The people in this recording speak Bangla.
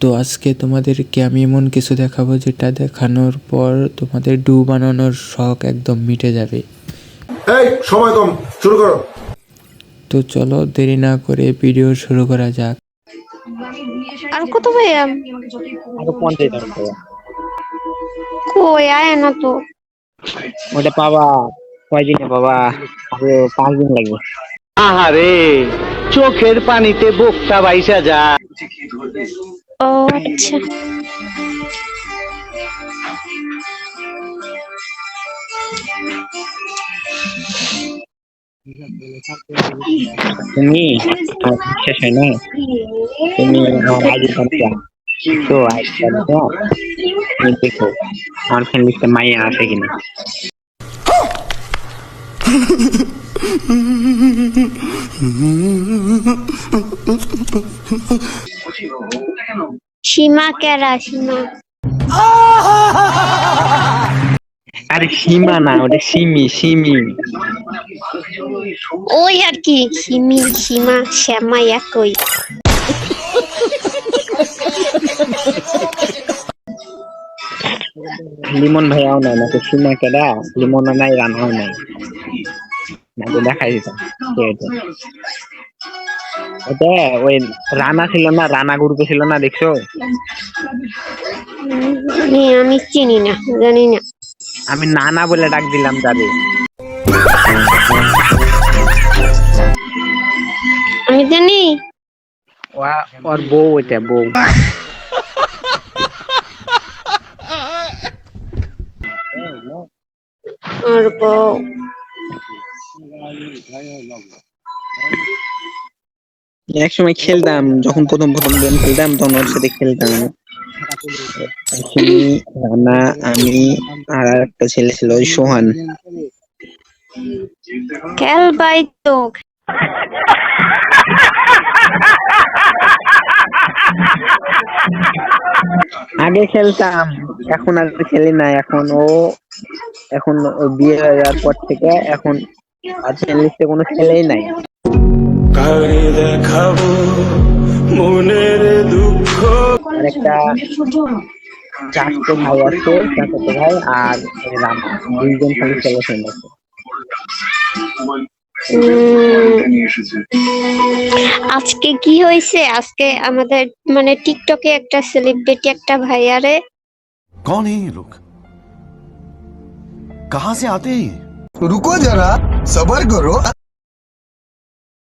তো আজকে তোমাদেরকে আমি এমন কিছু দেখাবো যেটা দেখানোর পর তোমাদের ডু বানানোর শখ একদম মিটে যাবে। এই সময় কম, শুরু করো। তো চলো দেরি না করে ভিডিও শুরু করা যাক। আর কত ভাইয়াম আরো 50 টাকা কই আয় না তো। ওটা পাবা কয়দিনে বাবা? আরো 5 দিন লাগবে। আহারে, চোখের পানিতে বোকটা বাইসা যা। ও আচ্ছা, তুমি তোমার বিশ্বাস হয় না? তুমি আমার আইডি পাচ্ছা তো তুমি দেখো আমার ফ্রেন্ড লিস্টে মাইয়া আছে কিনা। সীমা কেরা সীমা? আরে সীমা না, ওটা সিমি সিমি। ওই আর কি, সিমি সীমা শ্যামা একই। লিমন ভাইয়াও নাই নাকি? সীমা কেডা? লিমনও নাই, রানাও নাই নাকি? দেখাই দিতাম ওটা। ওই রানা ছিল না, রানা গ্রুপে ছিল না, দেখছো? আমি চিনি না, জানি না। আমি নানা বলে ডাক দিলাম যাবে। আমি জানি ওর বউ, ওইটা বউ। আর বউ এক সময় খেলতাম, যখন প্রথম প্রথম গেম খেলতাম তখন ওর সাথে খেলতাম। রানা, আমি আর একটা ছেলে ছিল ওই সোহান। খেল বাই তো। আগে খেলতাম, এখন আর খেলি না। এখন ও বিয়ে হয়ে যাওয়ার পর থেকে এখন আর ফ্রেন্ড লিস্টে কোনো ছেলেই নাই। আর একটা চাচাতো ভাই আছে, চাচাতো ভাই আর ওই রানা, দুইজন খালি ছেলে ফ্রেন্ড আছে। আজকে কি হয়েছে? আজকে আমাদের মানে টিকটকে একটা সেলিব্রিটি একটা ভাইয়ারে। कौन है ये लोग? कहां से आते हैं ये? रुको जरा, सबर करो।